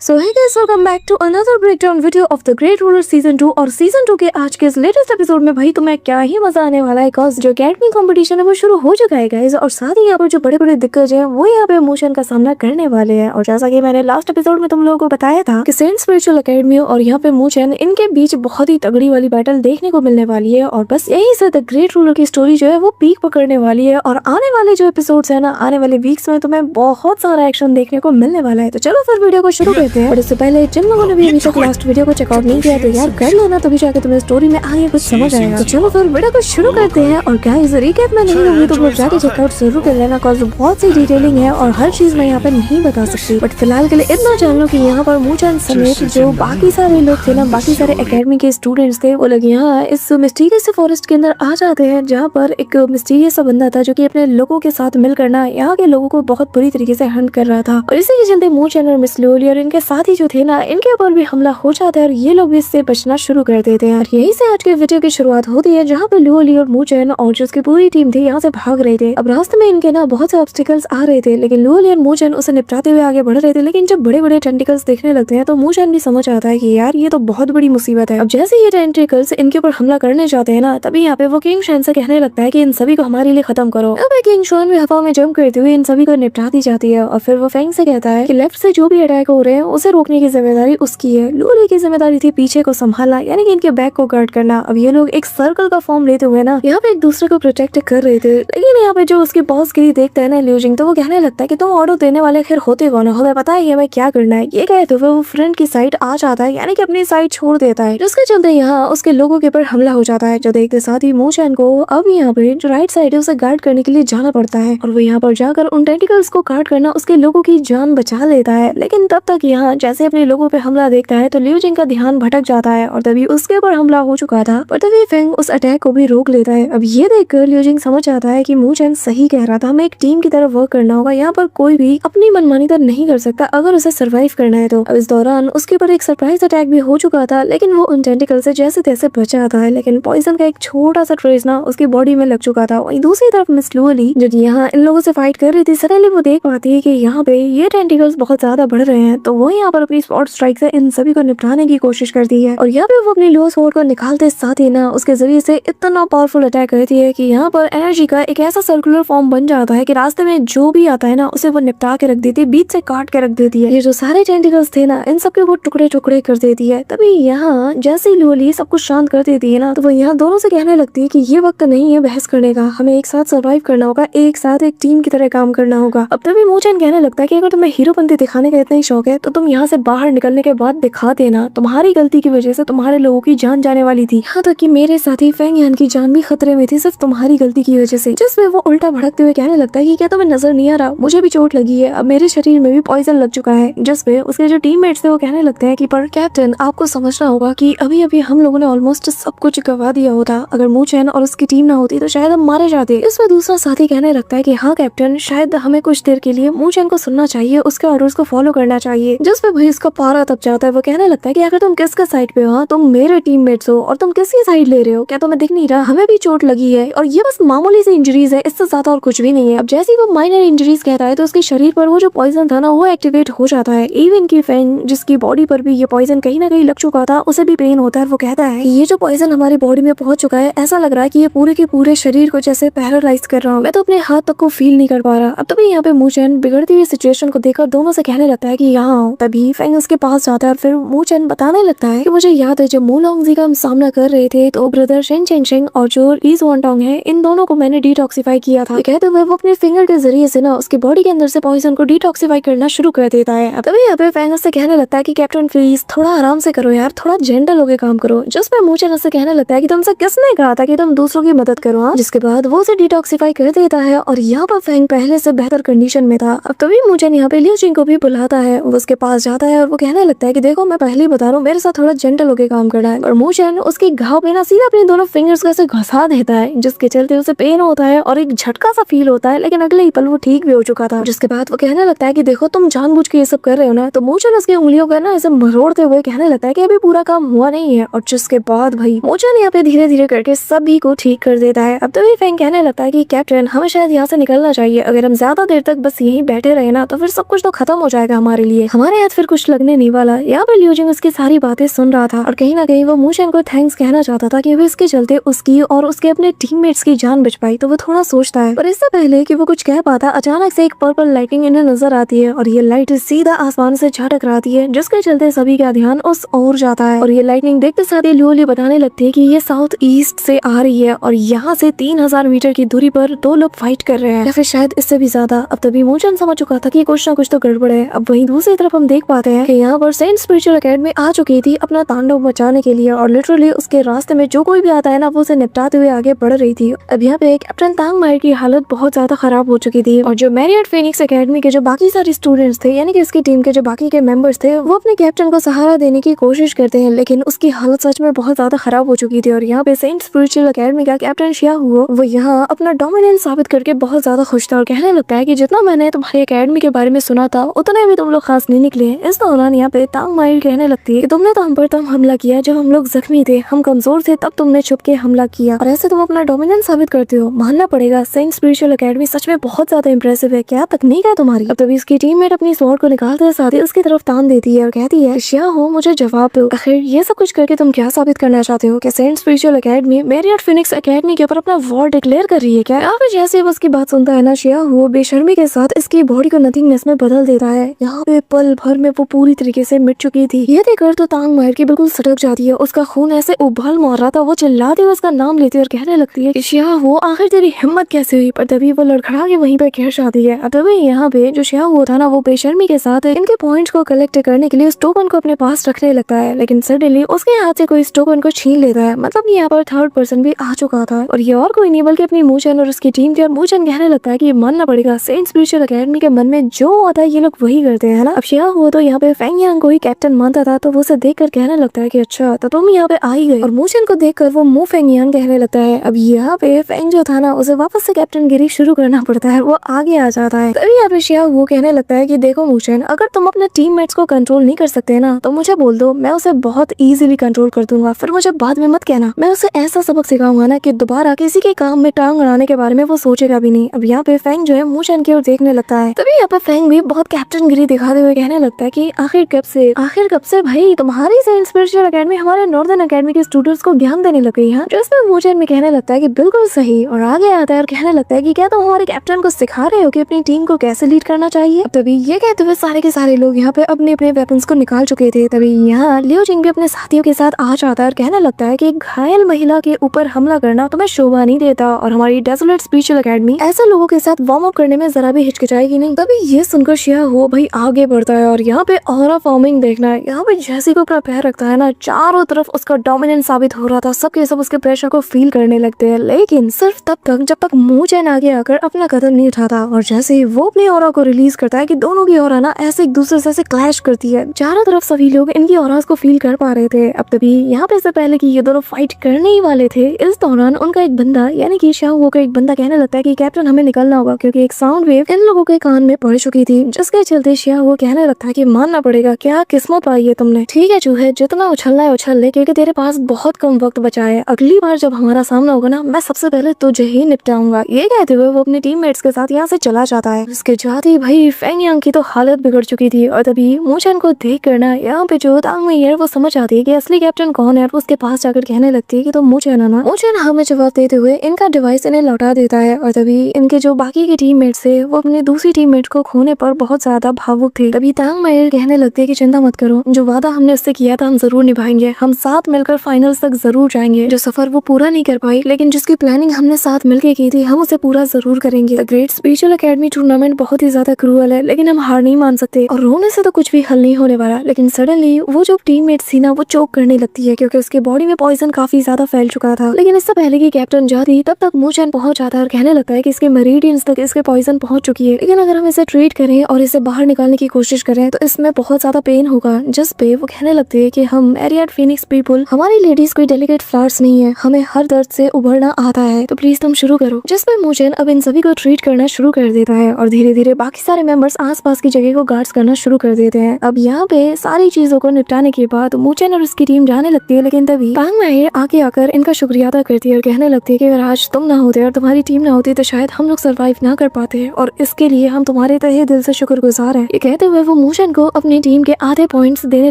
So hey guys, welcome back to another breakdown video of the great ruler season 2। और season 2 के आज के इस लेटेस्ट एपिसोड में भाई तुम्हें क्या ही मजा आने वाला है, बिकॉज जो अकेडमी कंपटीशन है वो शुरू हो चुका है गाइस। और साथ ही यहाँ पर जो बड़े बड़े दिग्गज हैं वो यहाँ पे इमोशन का सामना करने वाले हैं। और जैसा कि मैंने लास्ट एपिसोड में तुम लोगों को बताया था कि सेंट स्पिरिचुअल एकेडमी और यहाँ पे मोशन, इनके बीच बहुत ही तगड़ी वाली बैटल देखने को मिलने वाली है। और बस यही से द ग्रेट रूलर की स्टोरी जो है वो पीक पकड़ने वाली है। और आने वाले जो एपिसोड्स है ना, आने वाले वीक्स में तुम्हें बहुत सारा एक्शन देखने को मिलने वाला है। तो चलो फिर वीडियो को शुरू करते हैं। और इससे पहले जिन लोगों ने भी अभी तक लास्ट वीडियो को चेकआउट नहीं किया तो यार कर लेना, तभी जाके तुम्हें स्टोरी में आगे कुछ समझ आएगा। तो चलो फिर वीडियो को शुरू करते हैं। और गाइस, रिकैप में नहीं होगी तो वो जाके चेकआउट जरूर कर लेना, बिकॉज़ बहुत सी डिटेलिंग है और हर चीज मैं यहाँ पे नहीं बता सकती। बट फिलहाल के लिए इतना जान लो कि यहाँ पर मोशन समेत जो बाकी सारे लोग थे ना, बाकी सारे एकेडमी के स्टूडेंट्स थे, वो लोग यहाँ इस मिस्टीरियस फॉरेस्ट के अंदर आ जाते हैं, जहाँ पर एक मिस्टीरियस सा बंदा था जो कि अपने लोगों के साथ मिलकर ना यहाँ के लोगों को बहुत बुरी तरीके से हंट कर रहा था। और इसी के चलते मोशन और मिस लोली और इनके साथी जो थे ना, इनके ऊपर भी हमला हो जाता है और ये लोग भी इससे बचना शुरू कर देते हैं। और यही से आज के वीडियो की शुरुआत होती है, जहाँ पर लोली और मोशन और जो उसकी पूरी टीम थी यहाँ से भाग रहे थे। अब रास्ते में इनके ना बहुत से ऑब्स्टिकल्स आ रहे थे, लेकिन लोली और मोशन उसे निपटाते हुए आगे बढ़ रहे थे। लेकिन जब बड़े बड़े टेंटिकल्स देखने लगते हैं तो मोशन भी समझ आता है कि यार ये तो बहुत बड़ी मुसीबत है। अब जैसे ये टेंटिकल्स इनके ऊपर हमला करने जाते हैं ना, तभी यहाँ पे वो किंग शॉन से कहने लगता है कि इन सभी को हमारे लिए खत्म करो। अब किंग शॉन भी हवा में जंप करते हुए इन सभी को निपटाती जाती है। और फिर वो फेंग से कहता है कि लेफ्ट से जो भी अटैक हो रहे हैं उसे रोकने की जिम्मेदारी उसकी है। लोली की जिम्मेदारी थी पीछे को संभालना, यानी कि इनके बैक को गार्ड करना। अब ये लोग एक सर्कल का फॉर्म लेते हुए ना यहाँ पे एक दूसरे को प्रोटेक्ट कर रहे थे। लेकिन यहाँ पे जो उसके बॉस गिरी देखता है ना लिu जिंग, तो वो कहने लगता है कि तुम ऑर्डर देने वाले खैर होते कौन हो, हमें पता है हमें क्या करना है। ये कहते हुए वो फ्रेंड की साइड आ जाता है, यानी कि अपनी साइड छोड़ देता है, जिसके चलते यहाँ उसके लोगों के ऊपर हमला हो जाता है। जो देखते साथ ही मोशन को अब यहाँ पे जो राइट साइड है उसे गार्ड करने के लिए जाना पड़ता है। और वो यहाँ पर जाकर उन टेंटिकल्स को काट करना उसके लोगों की जान बचा लेता है। लेकिन तब तक यहाँ जैसे अपने लोगों पे हमला देखता है तो लिu जिंग का ध्यान भटक जाता है और तभी उसके ऊपर हमला हो चुका था। पर तभी फेंग उस अटैक को भी रोक लेता है। अब ये देखकर लिu जिंग समझ जाता है कि मोशन सही कह रहा था, हमें एक टीम की तरह वर्क करना होगा। यहाँ पर कोई भी अपनी मनमानी तो नहीं कर सकता अगर उसे सर्वाइव करना है तो। अब इस दौरान उसके ऊपर एक सरप्राइज अटैक भी हो चुका था, लेकिन वो उन टेंटिकल से जैसे तैसे बचा था। लेकिन पॉइजन का एक छोटा सा ट्रेस ना उसकी बॉडी में लग चुका था। वहीं दूसरी तरफ मिस लोली जो यहाँ इन लोगों से फाइट कर रही थी, सडनली वो देख पाती है कि यहाँ पे ये टेंटिकल्स बहुत ज्यादा बढ़ रहे हैं। तो वो यहाँ पर अपनी स्पॉट स्ट्राइक से इन सभी को निपटाने की कोशिश करती है। और यहाँ पे वो अपनी लो स्वॉर्ड को निकालते साथ ही ना उसके जरिए से इतना पावरफुल अटैक करती है कि यहाँ पर एनर्जी का एक ऐसा सर्कुलर फॉर्म बन जाता है कि रास्ते में जो भी आता है ना उसे वो निपटा के रख देती है, बीच से काट के रख देती है। ये जो सारे टेंटिकल्स थे ना, इन सबके वो टुकड़े टुकड़े कर देती है। तभी यहाँ जैसे ही लोली सब कुछ शांत कर देती है ना, तो वो यहाँ दोनों से कहने लगती है कि ये वक्त नहीं है बहस करने का, हमें एक साथ सर्वाइव करना होगा, एक साथ एक टीम की तरह काम करना होगा। अब तभी मोशन कहने लगता है कि अगर तुम्हें हीरोपंती दिखाने का इतना ही शौक है तो तुम यहाँ से बाहर निकलने के बाद दिखा देना, तुम्हारी गलती की वजह से तुम्हारे लोगों की जान जाने वाली थी, यहाँ तक कि मेरे साथी फेंग यान की जान भी खतरे में थी सिर्फ तुम्हारी गलती की वजह से। जिसमें वो उल्टा भड़कते हुए कहने लगता है कि क्या तुम्हें नजर नहीं आ रहा, मुझे भी चोट लगी है, अब मेरे शरीर में भी पॉइजन लग चुका है। जिसपे उसके जो टीममेट्स थे वो कहने लगते हैं कि पर कैप्टन आपको समझना होगा कि अभी अभी हम लोगों ने ऑलमोस्ट सब कुछ गवा दिया होता, अगर मोशन और उसकी टीम ना होती तो शायद हम मारे जाते। इसमें दूसरा साथी कहने लगता है कि हाँ कैप्टन, शायद हमें कुछ देर के लिए मोशन को सुनना चाहिए, उसके ऑर्डर्स को फॉलो करना चाहिए। जिसपे भाई उसका पारा तब जाता है। वो कहने लगता है कि अगर तुम किसका साइड पे हो, तुम मेरे टीममेट्स हो और तुम किसकी साइड ले रहे हो, क्या तुम्हें दिख नहीं रहा, हमें भी चोट लगी है और ये बस मामूली सी इंजरीज है, इससे ज्यादा और कुछ भी नहीं है। अब जैसे ही वो माइनर इंजरीज कहता है तो उसके शरीर पर वो जो पॉइजन था ना वो एक्टिवेट हो जाता है। इवन की फेंग जिसकी बॉडी पर भी ये पॉइजन कहीं ना कहीं लग चुका था, उसे भी पेन होता है। वो कहता है ये जो पॉइजन हमारी बॉडी में पहुंच चुका है, ऐसा लग रहा है कि ये पूरे के पूरे शरीर को जैसे पैरालाइज कर रहा हूँ, मैं तो अपने हाथ तक को फील नहीं कर पा रहा। अब तभी यहाँ पे मोशन बिगड़ती हुई सिचुएशन को देखकर दोनों से कहने लगता है कि यहाँ आओ। तभी फेंग उसके पास जाता है और फिर मोशन बताने लगता है कि मुझे याद है जब मूलोंगजी का हम सामना कर रहे थे तो ब्रदर शेन चेंशिंग और जो ली जुआनटोंग है, इन दोनों को मैंने डिटॉक्सिफाई किया था। कहते हुए वो अपने फिंगर के जरिए से ना उसके बॉडी के अंदर से पॉइजन को डिटॉक्सिफाई करना शुरू कर देता है। अब तभी यहाँ पे फेंग उससे कहने लगता है कि कैप्टन प्लीज थोड़ा आराम से करो यार, थोड़ा जेंटल होके काम करो। जिसपे मोशन उससे कहने लगता है कि तुमसे किसने कहा था कि तुम दूसरों की मदद करो। जिसके बाद वो उसे डिटॉक्सिफाई कर देता है और यहाँ पर फेंग पहले से बेहतर कंडीशन में था। अब तभी मोशन यहाँ पे लिu जिंग को भी बुलाता है, वो उसके पास जाता है और वो कहने लगता है कि देखो मैं पहले ही बता रहा हूँ, मेरे साथ थोड़ा जेंटल होके काम करना है। और मोशन उसके घाव पे ना सीधा अपने दोनों फिंगर्स को घसा देता है, जिसके चलते उसे पेन होता है और एक झटका सा फील होता है। लेकिन अगले ही पल वो ठीक भी हो चुका था। जिसके बाद वो कहने लगता है कि देखो तुम जानबूझ के ये सब कर रहे हो ना। तो मोशन उसकी उंगलियों का ना ऐसे मरोड़ते हुए कहने लगता है कि अभी पूरा काम हुआ नहीं है। और जिसके बाद भाई मोशन यहाँ पे धीरे धीरे करके सभी को ठीक कर देता है। अब तभी फेंग कहने लगता है कि कैप्टन हमें शायद यहाँ से निकलना चाहिए, अगर हम ज्यादा देर तक बस यहीं बैठे रहे ना तो फिर सब कुछ तो खत्म हो जाएगा हमारे लिए हमारे हाथ फिर कुछ लगने नहीं वाला। यहाँ पे लियोजिंग उसकी सारी बातें सुन रहा था और कहीं ना कहीं वो मूचेन को थैंक्स कहना चाहता था कि वो इसके चलते उसकी और उसके अपने टीममेट्स की जान बच पाई। तो वो थोड़ा सोचता है, पर इससे पहले कि वो कुछ कह पाता अचानक से एक पर्पल लाइटिंग इन्हें नजर आती है और ये लाइट सीधा आसमान से जा टकराती है, जिसके चलते सभी का ध्यान उस ओर जाता है। और ये लाइटनिंग देखते साथ ही लियोली बताने लगती है कि ये साउथ ईस्ट से आ रही है और यहाँ से 3000 मीटर की दूरी पर दो लोग फाइट कर रहे हैं, या फिर शायद इससे भी ज्यादा। अब तभी मूचेन समझ चुका था कि कुछ ना कुछ तो गड़बड़ है। अब वहीं दूसरी तरफ हम देख पाते हैं कि यहाँ पर सेंट स्पिरिचुअल एकेडमी आ चुकी थी अपना तांडव मचाने के लिए और लिटरली उसके रास्ते में जो कोई भी आता है ना, वो उसे निपटाते हुए आगे बढ़ रही थी। अब यहाँ पे कैप्टन तांग मायर की हालत बहुत ज्यादा खराब हो चुकी थी और जो मैरियट फीनिक्स एकेडमी के जो बाकी सारे स्टूडेंट्स थे, यानी कि इसकी टीम के जो बाकी के मेंबर्स थे, वो अपने कैप्टन को सहारा देने की कोशिश करते हैं, लेकिन उसकी हालत सच में बहुत ज्यादा खराब हो चुकी थी। और यहाँ पे सेंट स्पिरिचुअल एकेडमी का कैप्टन शिया हुआ वो यहाँ अपना डोमिनेंस साबित करके बहुत ज्यादा खुश था और कहने लगता है कि जितना मैंने तुम्हारी एकेडमी के बारे में सुना था उतने भी तुम लोग खास नहीं निकले। इस दौरान यहाँ पे तांग मायर कहने लगती है कि तुमने तो हम पर तब हमला किया जब हम लोग जख्मी थे, हम कमजोर थे, तब तुमने छुप के हमला किया और ऐसे तुम अपना डोमिनेंस साबित करते हो। मानना पड़ेगा सेंट स्पिरिचुअल एकेडमी सच में बहुत ज्यादा इंप्रेसिव है, क्या तकनीक है तुम्हारी। अब तभी इसकी टीममेट अपनी स्वॉर्ड को निकालते साथ ही उसकी तरफ तान देती है और कहती है, शिया हो मुझे जवाब दो, आखिर ये सब कुछ करके तुम क्या साबित करना चाहते हो कि saint spiritual academy Marriott Phoenix academy के ऊपर अपना वॉर डिक्लेयर कर रही है क्या। यहाँ पे जैसे उसकी बात सुनता है ना, शिया हो बेशर्मी के साथ इसकी बॉडी को नथिंगनेस में बदल देता है। यहाँ पे पल भर में वो पूरी तरीके से मिट चुकी थी। ये देखकर तो तांग मायर की बिल्कुल सटक जाती है, उसका खून ऐसे उबल मार रहा था, वो चिल्लाती हुई उसका नाम लेती है और कहने लगती है कि शिया हो आखिर तेरी हिम्मत कैसे हुई। पर तभी वो लड़खड़ा के वहीं पे गिर जाती है। तभी यहाँ पे जो शिया हुआ था ना, वो बेशर्मी के साथ इनके पॉइंट्स को कलेक्ट करने के लिए उस टोकन को अपने पास रखने लगता है, लेकिन सडनली उसके हाथ से कोई इस टोकन को छीन लेता है। मतलब यहाँ पर थर्ड पर्सन भी आ चुका था और ये और कोई नहीं बल्कि अपनी मूचेन और उसकी टीम थी। और मूचेन कहने लगता है कि ये मानना पड़ेगा सेंट स्पिरिचुअल एकेडमी के मन में जो आता है ये लोग वही करते हैं ना। अब शिया हुआ तो यहाँ पे फेंग यांग को ही कैप्टन मानता था, तो वो उसे देख कर कहने लगता है कि अच्छा तो तुम यहाँ पे आ ही गए। और मूचेन को देख कर वो मु फेंग यांग कहने लगता है। अब यहाँ पे फेंग जो था ना, उसे वापस से कैप्टन गिरी शुरू करना पड़ता है, वो आगे आ जाता है। तभी यहाँ पे शिया वो कहने लगता है कि देखो मूचेन, अगर तुम अपने टीममेट्स को कंट्रोल नहीं कर सकते ना तो मुझे बोल दो, मैं उसे बहुत इजीली कंट्रोल कर दूंगा, फिर मुझे बाद में मत कहना। मैं उसे ऐसा सबक सिखाऊंगा ना कि दोबारा किसी के काम में टांग अड़ाने के बारे में वो सोचेगा भी नहीं। अब यहाँ पे फेंग जो है मूचेन की ओर देखने लगता है। तभी यहाँ पे फेंग भी बहुत कैप्टन गिरी दिखाते हुए कहने लगता है कि आखिर कब से भाई तुम्हारी सेंट स्पिरिचुअल एकेडमी हमारे नॉर्दर्न एकेडमी के स्टूडेंट्स को ज्ञान देने लग गई है। जिसमें मूचेन में कहने लगता है कि बिल्कुल सही, और आगे आता है और कहने लगता है कि क्या तुम हमारे कैप्टन को सिखा रहे हो कि अपनी टीम को कैसे लीड करना चाहिए। तभी ये कहते हुए सारे के सारे लोग यहाँ पे अपने अपने वेपन्स को निकाल चुके थे। तभी यहाँ लियोजिंग भी अपने साथियों के साथ आ जाता है और कहने लगता है कि एक घायल महिला के ऊपर हमला करना तुम्हें शोभा नहीं देता और हमारी डेसोलेट स्पिरिचुअल एकेडमी ऐसे लोगों के साथ वार्म अप करने में जरा भी हिचकिचाएगी नहीं। तभी ये सुनकर शिया हो भाई आगे बढ़ता है और यहाँ पे ऑरा फॉर्मिंग देखना है। यहाँ पे जैसे को अपना पैर रखता है ना, चारों तरफ उसका डोमिनेंस साबित हो रहा था, सबके सब उसके प्रेशर को फील करने लगते हैं, लेकिन सिर्फ तब तक जब तक मूचेन आगे आकर अपना कदम नहीं उठाता। और जैसे ही वो अपनी ऑरा को रिलीज करता है कि दोनों की ऑरा ना ऐसे एक दूसरे से ऐसे क्लैश करती है, चारों तरफ सभी लोग इनकी ऑरास को फील कर पा रहे थे। अब तभी यहाँ पे से पहले कि ये दोनों फाइट करने ही वाले थे, इस दौरान उनका एक बंदा यानी कि शाओ का एक बंदा कहने लगता है कि कैप्टन हमें निकलना होगा, क्योंकि एक साउंड वेव इन लोगों के कान में पड़ चुकी थी, जिसके चलते शाओ कहने लगता है कि मानना पड़ेगा क्या किस्मत पाई है तुमने। ठीक है चूहे, जितना उछलना है उछल ले, क्योंकि तेरे पास बहुत कम वक्त बचा है। अगली बार जब हमारा सामना होगा ना, मैं सबसे पहले तुझे ही निपटाऊंगा। ये कहते हुए वो अपने टीममेट्स के साथ यहाँ से चला जाता है। उसके जाते ही भाई फेंग यांग की तो हालत बिगड़ चुकी थी और तभी मूचेन को देख करना यहाँ पे जो तांग मायर वो समझ आती है कि असली कैप्टन कौन है और उसके पास जाकर कहने लगती है कि तुम मूचेन है ना। मूचेन हमें जवाब देते हुए इनका डिवाइस इन्हें लौटा देता है और तभी इनके जो बाकी के टीममेट्स थे वो अपने दूसरी टीममेट को खोने पर बहुत ज्यादा भावुक थे। तभी तांग मायर कहने लगते है कि चिंता मत करो, जो वादा हमने उससे किया था हम जरूर निभाएंगे, हम साथ मिलकर फाइनल्स तक जरूर जाएंगे। जो सफर वो पूरा नहीं कर पाई लेकिन जिसकी प्लानिंग हमने साथ मिलकर की थी हम उसे पूरा जरूर करेंगे। The great spiritual academy tournament बहुत ही ज्यादा क्रूअल है, लेकिन हम हार नहीं मान सकते और रोने से तो कुछ भी हल नहीं होने वाला। लेकिन सडनली वो जो टीममेट्स थी ना वो चोक करने लगती है, क्योंकि उसके बॉडी में पॉइजन काफी ज्यादा फैल चुका था। लेकिन इससे पहले कि कैप्टन जाती तब तक मूचेन पहुंच जाता है और कहने लगता है कि इसके मेरिडियंस तक इसके पॉइजन पहुंच चुकी है, लेकिन अगर हम इसे ट्रीट करें और इसे बाहर निकालने की कोशिश करें तो इसमें बहुत ज्यादा पेन होगा। जिस पे वो कहने लगते है कि हम मैरियट फीनिक्स पीपल, हमारी लेडीज कोई डेलिकेट फ्लावर्स नहीं है, हमें हर दर्द से उभरना आता है, तो प्लीज तुम शुरू करो। जिस पे मूचेन अब इन सभी को ट्रीट करना शुरू कर देता है और धीरे धीरे बाकी सारे मेंबर्स आसपास की जगह को गार्ड्स करना शुरू कर देते हैं। अब यहाँ पे सारी चीजों को निपटाने के बाद मूचेन और उसकी टीम जाने लगती है, लेकिन तभी तांग मायर आगे आकर इनका शुक्रिया अदा करती है और कहने लगती है कि अगर आज तुम ना होते और तुम्हारी टीम ना होती तो शायद हम लोग सर्वाइव ना कर पाते और इसके लिए हम तुम्हारे तहे दिल से शुक्रगुजार हैं। ये कहते हुए वो वो मूचन को अपनी टीम के आधे पॉइंट्स देने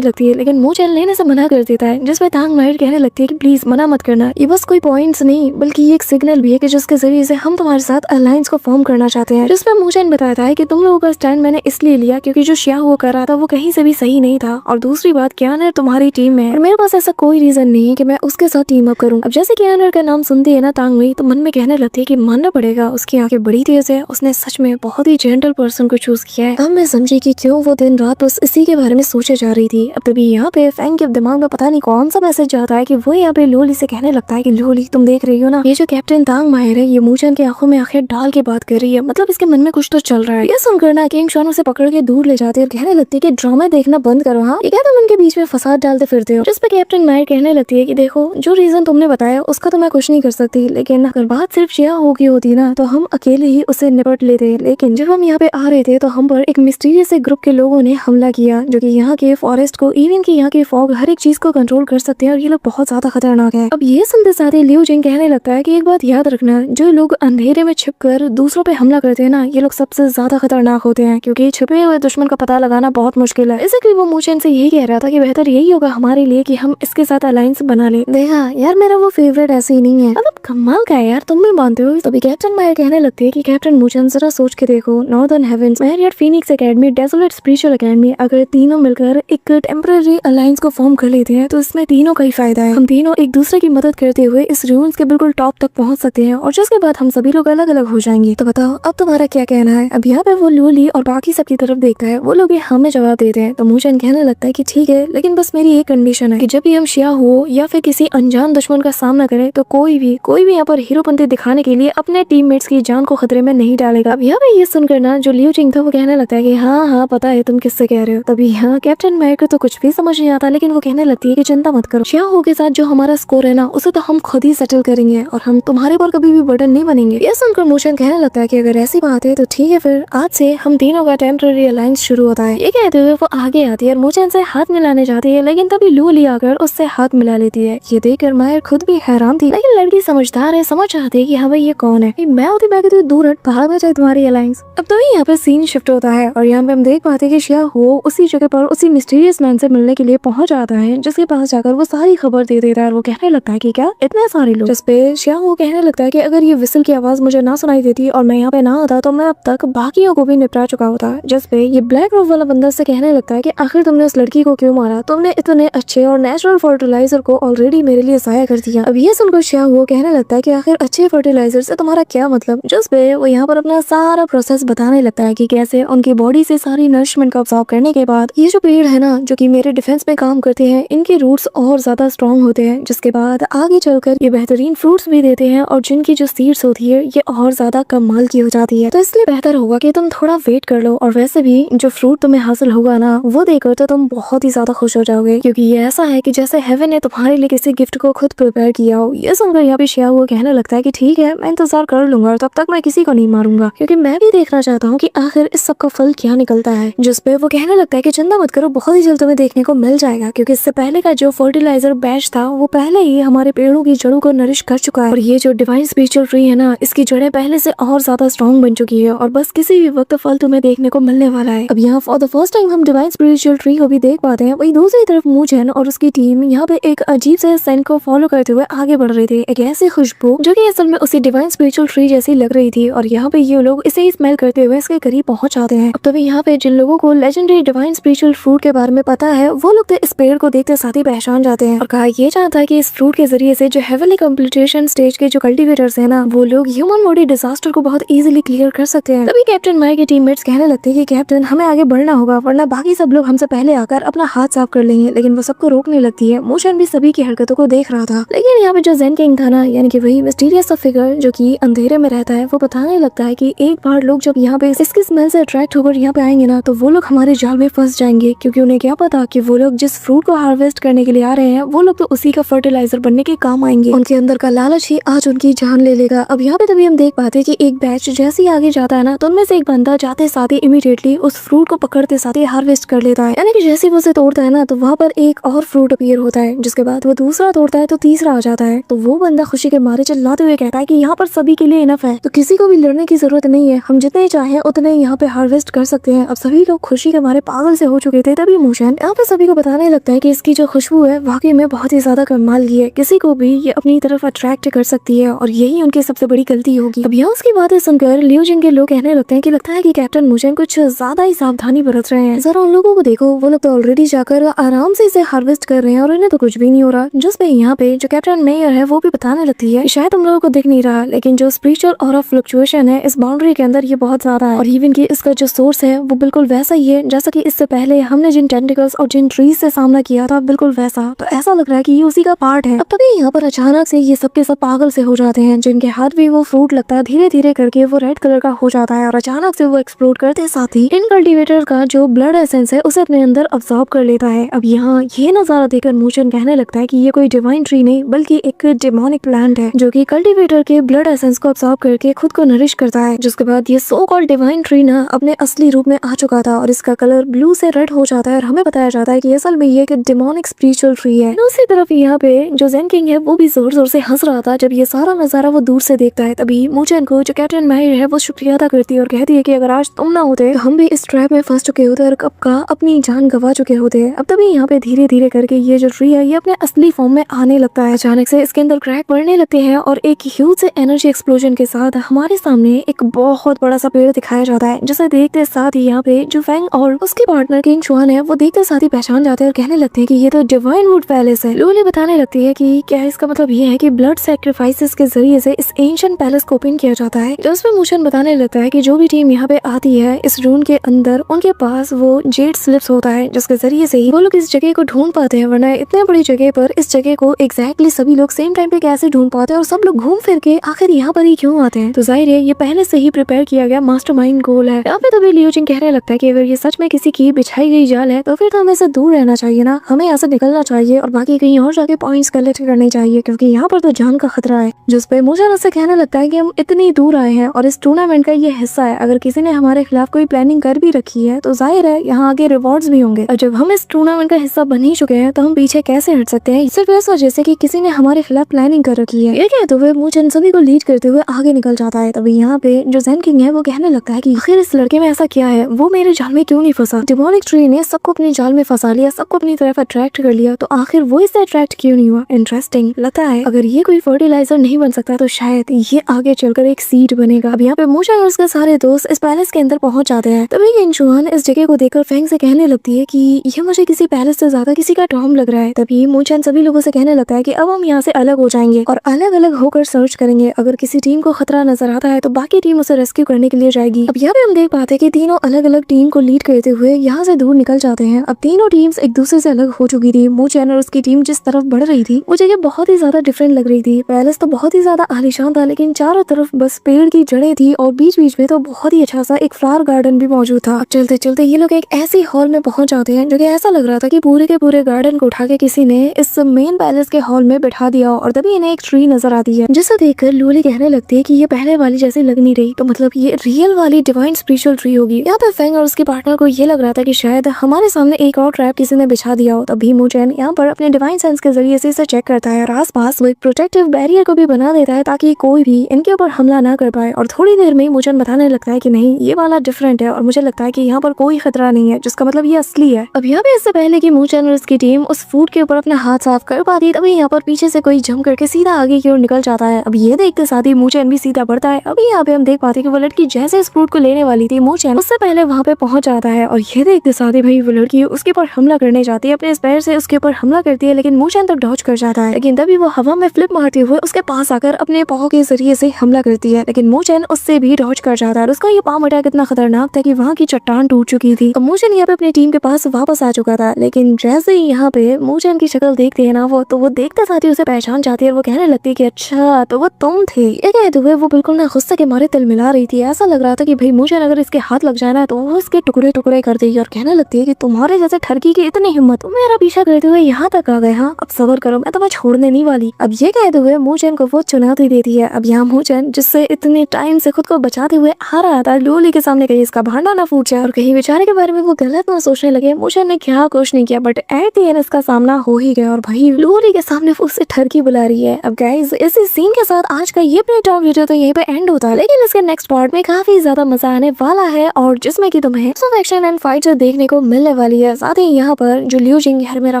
लगती है, लेकिन मूचन लेने से मना कर देता है, जिसमें तांग मायर कहने लगती है कि प्लीज मना मत करना, ये बस कोई पॉइंट्स नहीं बल्कि ये एक सिग्नल भी है कि जिसके जरिए से हम तुम्हारे साथ अलायंस को फॉर्म करना चाहते हैं। जिसमें मूचन बताता है कि तुम लोगों का स्टैंड मैंने इसलिए लिया क्योंकि जो शिया हुआ कर रहा था वो कहीं से भी सही नहीं था, और दूसरी बात कियानर तुम्हारी टीम में है और मेरे पास ऐसा कोई रीजन नहीं है कि मैं उसके साथ टीम अप करूं। अब जैसे कियानर का नाम सुनती है ना तांग मई, तो मन में कहने लगती है कि मानना पड़ेगा उसकी आंखें बड़ी तेज है, उसने सच में बहुत ही जेंटल पर्सन को चूज किया है। अब मैं समझी कि क्यों वो दिन रात बस इसी के बारे में सोचे जा रही थी। अब तभी यहाँ पे फैंग के दिमाग में पता नहीं कौन सा मैसेज जाता है कि वो यहाँ पे लोली से कहने लगता है कि लोली तुम देख रही हो ना, ये जो कैप्टन तांग मायर है ये मूचन की आंखों में आंखें डाल के बात कर रही है, मतलब इसके मन में कुछ तो चल रहा है। ये सुनकर ना किंग शान उसे पकड़ के दूर ले जाती है और कहने लगती है कि ड्रामा देखना बंद करो, हाँ ये क्या तुम उनके बीच में फसाद डालते फिरते हो। जिस पे कैप्टन मायर कहने लगती है कि देखो जो रीजन तुमने बताया उसका तो मैं कुछ नहीं कर सकती, लेकिन अगर बात सिर्फ शिया हो गई होती ना तो हम अकेले ही उसे निपट लेते, लेकिन जब हम यहाँ पे आ रहे थे तो हम पर एक मिस्टीरियस ग्रुप के लोगों ने हमला किया जो कि यहाँ के फॉरेस्ट को, इवन की यहाँ के फॉग, हर एक चीज को कंट्रोल कर सकते हैं और ये लोग बहुत ज्यादा खतरनाक है। अब ये सुनते साथ ही लिu जिंग कहने लगता है कि एक बात याद रखना, जो लोग अंधेरे में छिपकर दूसरों पे हमला करते हैं ना ये लोग सबसे ज्यादा खतरनाक होते हैं, क्योंकि छुपे हुए दुश्मन का पता लगाना बहुत मुश्किल है। इसलिए वो मूचन से यही कह रहा था कि बेहतर यही होगा हमारे लिए कि हम इसके साथ अलायंस बना ले। देखा यार मेरा वो फेवरेट ऐसे ही नहीं है, मतलब कमाल का है यार, तुम भी मानते हो। तभी कैप्टन मायर कहने लगती है कि कैप्टन मूचन जरा सोच के देखो, northern heavens, Marriott Phoenix academy, desolate spiritual academy, अगर तीनों मिलकर एक टेम्पररी अलायंस को फॉर्म कर लेते हैं तो इसमें तीनों का ही फायदा है। हम तीनों एक दूसरे की मदद करते हुए इस रून्स के बिल्कुल टॉप तक पहुंच सकते हैं और जिसके बाद हम सभी लोग अलग अलग हो जाएंगे। तो बताओ अब तुम्हारा क्या कहना है। अब यहाँ पे वो लोली और बाकी सबकी तरफ देखता है, वो लोग भी हमें जवाब देते हैं। तो मूचन कहने लगता है कि ठीक है, लेकिन बस मेरी एक कंडीशन है कि जब भी हम शिया हो या फिर किसी अनजान दुश्मन का सामना करें तो कोई भी यहाँ पर हीरोपंती दिखाने के लिए अपने टीममेट्स की जान को खतरे में नहीं डालेगा। अब यहाँ पे ये सुनकर ना जो लिu जिंग था वो कहने लगता है कि हाँ पता है तुम किससे कह रहे हो। तभी यहाँ कैप्टन मायर को तो कुछ भी समझ नहीं आता, लेकिन वो कहने लगती है कि चिंता मत करो, शिया हो के साथ जो हमारा स्कोर है ना उसे तो हम खुद ही सेटल करेंगे और हम तुम्हारे पर कभी भी बर्डन नहीं बनेंगे। ये सुनकर मूचन कहने लगता है कि अगर ऐसी बात है तो ठीक है, फिर आज से हम तीनों का टेम्पररी अलायंस शुरू होता है। ये कहते हुए वो आगे आती है और मूचन से हाथ मिलाने जाती है, लेकिन तभी लोली आकर उससे हाथ मिला लेती है। ये देखकर मायर खुद भी हैरान थी, लेकिन लड़की समझदार है, समझ जाती है कि हाँ भाई ये कौन है। मैं होती मैं कहती दूर हट, बाहर में जाए तुम्हारी अलायंस। अब तो यहाँ पे सीन शिफ्ट होता है और यहाँ पे हम देख पाते हैं कि शिया हो उसी जगह पर उसी मिस्टीरियस मैन से मिलने के लिए पहुंच जाता है, जिसके पास जाकर वो सारी खबर दे देता है और वो कहने लगता है कि क्या इतने सारे लोग। जिस पे शिया हो कहने लगता है कि अगर ये विसल की आवाज मुझे ना सुनाई देती और मैं यहाँ पे ना आता तो मैं अब तक बाकियों को भी निपटा चुका होता। जिस पे ये ब्लैक रोब वाला बंदा से कहने लगता है कि आखिर तुमने उस लड़की को क्यों मारा, तुमने इतने अच्छे और नेचुरल फर्टिलाइजर को ऑलरेडी मेरे लिए जाया कर दिया। अब ये सुनकर शिया हो कहने लगता है कि आखिर अच्छे फर्टिलाइजर से तुम्हारा क्या मतलब। जिस पे वो यहाँ पर अपना सारा प्रोसेस बताने लगता है कि कैसे उनकी बॉडी से सारी नरिशमेंट को अब्सॉर्ब करने के बाद ये जो पेड़ है ना जो कि मेरे डिफेंस में काम करते हैं, इनके रूट्स और ज्यादा स्ट्रॉन्ग होते हैं, जिसके बाद आगे चलकर ये बेहतरीन फ्रूट्स भी देते हैं और जिनकी जो सीड्स होती है ये और ज्यादा कमाल की हो जाती है। तो इसलिए बेहतर होगा कि तुम थोड़ा वेट कर लो, और वैसे भी जो फ्रूट तुम्हें हासिल होगा ना वो देखकर तो तुम बहुत ही ज्यादा खुश हो जाओगे, क्योंकि ये ऐसा है कि जैसे हेवन ने तुम्हारे लिए किसी गिफ्ट को खुद प्रिपेयर किया हो। ये सुनकर यहाँ पे शिया हुआ कहने लगता है कि ठीक है मैं इंतजार कर लूंगा और तब तक मैं किसी को नहीं मारूंगा, क्योंकि मैं भी देखना चाहता हूँ कि आखिर इस सब का फल क्या निकलता है। जिस पे वो कहने लगता है कि चिंता मत करो, बहुत ही जल्द तुम्हें देखने को मिल जाएगा, क्योंकि इससे पहले का जो फर्टिलाइजर बैच था वो पहले ही हमारे पेड़ों की जड़ों को नरिश कर चुका है, और ये जो डिवाइन स्पिरिचुअल ट्री है ना इसकी जड़ें पहले से और ज्यादा स्ट्रॉन्ग बन चुकी है और बस किसी भी वक्त फल तुम्हें देखने को मिलने वाला है। अब यहाँ फॉर द फर्स्ट टाइम हम डिवाइन स्पिरिचुअल ट्री को भी देख पाते हैं। वही दूसरी तरफ मूचन और उसकी टीम यहाँ पे एक अजीब से सेंट को फॉलो करते हुए आगे बढ़ रहे थे, एक ऐसी खुशबू जो कि असल में उसी डिवाइन स्पिरिचुअल ट्री जैसी लग रही थी, और यहाँ पे ये लोग इसे ही स्मेल करते हुए इसके करीब पहुंच जाते हैं। अब तभी यहाँ पे जिन लोगों को लेजेंडरी डिवाइन स्पिरिचुअल फ्रूट के बारे में पता है वो लोग तो इस पेड़ को देखते साथ ही पहचान जाते हैं, और कहा यह जाता है कि इस फ्रूट के जरिए से जो हेवनली कंप्लीटेशन स्टेज के जो कल्टिवेटर्स है ना वो लोग ह्यूमन बॉडी डिजास्टर को बहुत इजीली क्लियर कर सकते हैं। तभी कैप्टन मायर के टीममेट्स कहने लगते हैं कि कैप्टन हमें आगे बढ़ना होगा, वरना बाकी सब लोग हमसे पहले आकर अपना हाथ साफ कर लेंगे। लेकिन वो सबको रोकने लगती है। मूचन भी सभी की हरकतों को देख रहा था, लेकिन यहाँ पे जो जेन किंग था ना यानी कि वही मिस्टीरियस सा फिगर जो कि अंधेरे में रहता है, वो बताने लगता है कि एक बार लोग जब यहाँ पे इसकी स्मेल से अट्रैक्ट होकर यहाँ पे आएंगे ना तो वो लोग हमारे जाल में फंस जाएंगे, क्योंकि उन्हें क्या पता कि वो लोग जिस फ्रूट को हार्वेस्ट करने के लिए आ रहे हैं वो लोग तो उसी का फर्टिलाइजर बनने के काम आएंगे। उनके अंदर का लालच ही आज उनकी जान ले लेगा। अब यहाँ पे तभी हम देख पाते हैं कि एक बैच जैसे ही आगे जाता है ना तो उनमें से एक बंदा जाते साथ ही इमीडिएटली उस फ्रूट को पकड़ते साथ ही हार्वेस्ट कर लेता है, यानी कि जैसे ही वो उसे तोड़ता है ना तो वहाँ पर एक और फ्रूट अपीयर होता है, जिसके बाद वो दूसरा तोड़ता है तो तीसरा आ जाता है। तो वो बंदा खुशी के मारे चिल्लाते हुए कहता है कि यहाँ पर सभी के लिए इनफ है, तो किसी को भी लड़ने की जरूरत नहीं है, हम जितने चाहे उतने यहाँ पे हार्वेस्ट कर सकते हैं। अब सभी लोग खुशी के मारे पागल से हो चुके थे। तभी मूचेन यहाँ पे सभी को बताने लगता है कि इसकी जो खुशबू है वाकई में बहुत ही ज्यादा कमाल की है, किसी को भी ये अपनी तरफ अट्रैक्ट कर सकती है और यही उनकी सबसे बड़ी गलती होगी। अब यहाँ उसकी बातें सुनकर लियू जिंग के लोग कहने लगते हैं कि लगता है कि कैप्टन मूचेन कुछ ज्यादा ही सावधानी बरत रहे हैं, जरा उन लोगों को देखो, वो लोग तो ऑलरेडी जाकर आराम से इसे हार्वेस्ट कर रहे हैं और इन्हें तो कुछ भी नहीं हो रहा। जिस पे यहाँ पे जो कैप्टन मेयर है वो भी बताने लगती है शायद तुम लोगों को दिख नहीं रहा, लेकिन जो स्पिरिचुअल ऑरा फ्लक्चुएशन है इस बाउंड्री के अंदर ये बहुत ज्यादा है और इवन की इसका जो सोर्स है वो बिल्कुल वैसा ही है जैसा कि इससे पहले हमने जिन टेंटिकल्स और जिन ट्रीज से सामना किया था, बिल्कुल वैसा। तो ऐसा लग रहा है कि ये उसी का पार्ट है। अब तभी यहाँ पर अचानक से ये सबके सब पागल से हो जाते हैं, जिनके हाथ भी वो फ्रूट लगता है धीरे धीरे करके वो रेड कलर का हो जाता है और अचानक से वो एक्सप्लोड करते साथ ही इन कल्टिवेटर का जो ब्लड एसेंस है उसे अपने अंदर अब्सॉर्ब कर लेता है। अब यहाँ ये नजारा देखकर मूचेन कहने लगता है कि ये कोई डिवाइन ट्री नहीं बल्कि एक डेमोनिक प्लांट है जो कि कल्टिवेटर के ब्लड एसेंस को अब्सॉर्ब करके खुद को नरिश करता है। जिसके बाद ये सो कॉल्ड डिवाइन ट्री ना अपने असली रूप में आ चुका था और इसका कलर ब्लू से रेड हो जाता है और हमें बताया जाता है कि असल में ये एक डेमोनिक स्पिरिचुअल ट्री है। दूसरी तरफ यहाँ पे जो ज़ेन किंग है वो भी जोर जोर से हंस रहा था जब ये सारा नजारा वो दूर से देखता है। तभी मूचेन को जो कैप्टन माहिर है वो शुक्रिया अदा करती है और कहती है कि अगर आज तुम ना होते तो हम भी इस ट्रैप में फंस चुके होते और कब का अपनी जान गवा चुके होते। अब तभी यहाँ पे धीरे धीरे करके ये जो ट्री है ये अपने असली फॉर्म में आने लगता है। अचानक से इसके अंदर क्रैक पड़ने लगते हैं और एक ह्यूज से एनर्जी एक्सप्लोजन के साथ हमारे सामने एक बहुत बड़ा सा पेड़ दिखाया जाता है, जिसे देखते साथ ही यहाँ पे जो फैंग और उसके पार्टनर किंग शुआन है वो देखते साथ ही पहचान जाते हैं और कहने लगते हैं कि ये तो डिवाइन वुड पैलेस है। लूली बताने लगती है कि क्या इसका मतलब ये है कि ब्लड सैक्रिफाइसेस के जरिए से इस एंशिएंट पैलेस को ओपन किया जाता है। तो उसमें मूचेन बताने लगता है कि जो भी टीम यहाँ पे आती है इस रूम के अंदर उनके पास वो जेड स्लिप्स होता है जिसके जरिए से ही वो लोग इस जगह को ढूंढ पाते हैं, वरना इतने बड़ी जगह पर इस जगह को एग्जैक्टली सभी लोग सेम टाइम पे कैसे ढूंढ पाते हैं और सब लोग घूम फिर के आखिर यहाँ पर ही क्यों आते हैं। तो जाहिर है ये पहले से ही प्रिपेयर किया गया मास्टरमाइंड गोल है। यहाँ पे तभी लियू जिंग कहने लगता है कि अगर ये सच में किसी की बिछाई गई जाल है तो फिर तो हमें से दूर रहना चाहिए ना, हमें यहाँ से निकलना चाहिए और बाकी कहीं और जाके पॉइंट्स कलेक्ट करने चाहिए क्योंकि यहाँ पर तो जान का खतरा है। जिस पे मुझे उससे कहने लगता है कि हम इतनी दूर आए हैं और इस टूर्नामेंट का ये हिस्सा है, अगर किसी ने हमारे खिलाफ कोई प्लानिंग कर भी रखी है तो जाहिर है यहाँ आगे रिवॉर्ड्स भी होंगे और जब हम इस टूर्नामेंट का हिस्सा बन ही चुके हैं तो हम पीछे कैसे हट सकते हैं सिर्फ इस वजह से कि किसी ने हमारे खिलाफ प्लानिंग कर रखी है। ये कहते हुए मूचेन सभी को लीड करते हुए आगे निकल जाता है। तभी यहाँ पे जो ज़ेन किंग है वो कहने लगता है कि आखिर इस लड़के में ऐसा क्या है, वो मेरे जाल में क्यों नहीं फंसा। डिमोनिक ट्री ने सबको अपने जाल में फंसा लिया, सबको अपनी तरफ अट्रैक्ट कर लिया, तो आखिर वो इससे अट्रैक्ट क्यों नहीं हुआ। इंटरेस्टिंग लगता है अगर ये कोई फर्टिलाइजर नहीं बन सकता तो शायद ये आगे चलकर एक सीड बनेगा। अब यहाँ पे मूचेन और उसके सारे दोस्त इस पैलेस के अंदर पहुंच जाते हैं। तभी किंग शुआन इस जगह को देखकर फैंग से कहने लगती है कि ये मुझे किसी पैलेस से ज्यादा किसी का टॉम लग रहा है। तभी मूचेन सभी लोगों से कहने लगता है कि अब हम यहाँ से अलग हो जाएंगे और अलग अलग होकर सर्च करेंगे, अगर किसी टीम को खतरा नजर आता है तो बाकी टीम उसे रेस्क्यू करने के लिए जाएगी। अब यहाँ पे हम देख पाते हैं कि तीनों अलग अलग टीम को लीड करते हुए यहाँ से दूर निकल जाते हैं। अब तीनों टीम्स एक दूसरे से अलग हो चुकी थी। मूचेन और उसकी टीम जिस तरफ बढ़ रही थी वो जगह बहुत ही ज्यादा डिफरेंट लग रही थी। पैलेस तो बहुत ही ज्यादा आलीशान था लेकिन चारों तरफ बस पेड़ की जड़ें थी और बीच बीच में तो बहुत ही अच्छा सा एक फ्लावर गार्डन भी मौजूद था। अब चलते चलते ये लोग एक ऐसी हॉल में पहुंच जाते हैं जो कि ऐसा लग रहा था कि पूरे के पूरे गार्डन को उठा के किसी ने इस मेन पैलेस के हॉल में बैठा दिया और तभी इन्हें एक ट्री नजर आती है जिसे देखकर लूली कहने लगती है कि ये पहले वाली जैसी लग नहीं रही, तो मतलब ये रियल वाली डिवाइन स्पिरिचुअल ट्री होगी। यहाँ पे फैंग और उसके पार्टनर को ये लग रहा था कि शायद हमारे सामने एक और ट्रैप किसी ने बिछा दिया हो। तभी मूचेन यहाँ पर अपने डिवाइन सेंस के जरिए से इसे चेक करता है और आसपास वो एक प्रोटेक्टिव बैरियर को भी बना देता है ताकि कोई भी इनके ऊपर हमला ना कर पाए। और थोड़ी देर में मूचेन बताने लगता है कि नहीं ये वाला डिफरेंट है और मुझे लगता है कि यहाँ पर कोई खतरा नहीं है, जिसका मतलब ये असली है। अब यहाँ पे इससे पहले कि मूचेन और उसकी टीम उस फूड के ऊपर अपना हाथ साफ कर पाती तभी यहाँ पर पीछे से कोई जंप करके सीधा आगे की ओर निकल जाता है। अब ये देखते साथ ही मूचेन भी सीधा बढ़ता है। अभी यहाँ पे हम देख पाते हैं कि वो लड़की जैसे इस फ्रूट को लेने वाली थी मूचेन उससे पहले वहाँ पे पहुंच जाता है और ये देखते साथ ही भाई वो लड़की उसके ऊपर हमला करने जाती है, अपने पैर से उसके ऊपर हमला करती है लेकिन मूचेन तो डॉज कर जाता है। लेकिन तभी वो हवा में फ्लिप मारते हुए उसके पास आकर अपने पाँव के जरिए से हमला करती है लेकिन मूचेन उससे भी डॉज कर जाता है। उसका ये पाँव अटैक इतना खतरनाक था कि वहाँ की चट्टान टूट चुकी थी। अब मूचेन यहाँ पे अपनी टीम के पास वापस आ चुका था लेकिन जैसे ही यहाँ पे मूचेन की शक्ल देखते है ना वो देखते साथ ही उसे पहचान जाती है और वो कहने लगती है कि अच्छा तो वो तुम थे। ये कहते हुए वो बिल्कुल ना गुस्से के मारे तिल मिला रही थी। ऐसा लग रहा था कि भाई मूचेन अगर इसके हाथ लग जाए ना तो वो इसके टुकड़े टुकड़े कर देगी और कहने लगती है कि तुम्हारे जैसे ठरकी की इतनी हिम्मत, तुम मेरा पीछा करते हुए यहाँ तक आ गए। हाँ अब सबर करो, मैं तुम्हें छोड़ने नहीं वाली। अब ये कहते हुए मूचेन को वो चुनौती देती है। अब यहाँ मूचेन जिससे इतने टाइम से खुद को बचाते हुए आ रहा था लूली के सामने कहीं इसका भांडा ना फूट जाए और कहीं बेचारे के बारे में वो गलत ना सोचने लगे। मूचेन ने क्या कुछ नहीं किया बट एट द एंड इसका सामना हो ही गया और भाई लूली के सामने वो उससे ठरकी बुला रही है। अब गाइज इसी सीन के साथ आज का ये ब्रेक डाउन वीडियो तो यहीं पे एंड होता है, लेकिन इसके नेक्स्ट पार्ट में काफी ज्यादा मजा आने वाला है और जिसमें कि तुम्हें एक्शन एंड फाइट देखने को मिलने वाली है। साथ ही यहाँ पर जो लिू जिंग है मेरा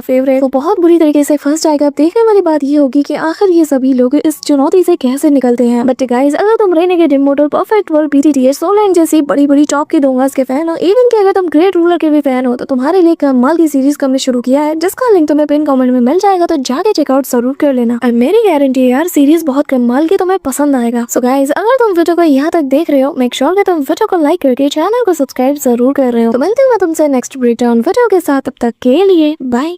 फेवरेट, वो बहुत बुरी तरीके से फंस जाएगा। अब देखने वाली बात ये होगी कि आखिर ये सभी लोग इस चुनौती से कैसे निकलते हैं। बट गाइज अगर तुम renegade immortal, perfect world, BTTH, सोलैंड जैसी बड़ी बड़ी टॉप की डोंगास के फैन हो, इवन कि अगर तुम ग्रेट रूलर के भी फैन हो, तो तुम्हारे लिए कमाल की सीरीज हमने शुरू किया है, जिसका लिंक तुम्हें पिन कमेंट में मिल जाएगा, तो जाके चेकआउट जरूर कर लेना। और मेरी गारंटी है यार सीरीज बहुत कमाल की तुम्हें पसंद आएगा। सो गाइज अगर तुम वीडियो को यहाँ तक देख रहे हो, मेक श्योर कि तुम वीडियो को लाइक करके चैनल को सब्सक्राइब जरूर कर रहे हो। तो मिलती हूँ मैं तुमसे नेक्स्ट ब्रेकडाउन वीडियो के साथ, तब तक के लिए बाय।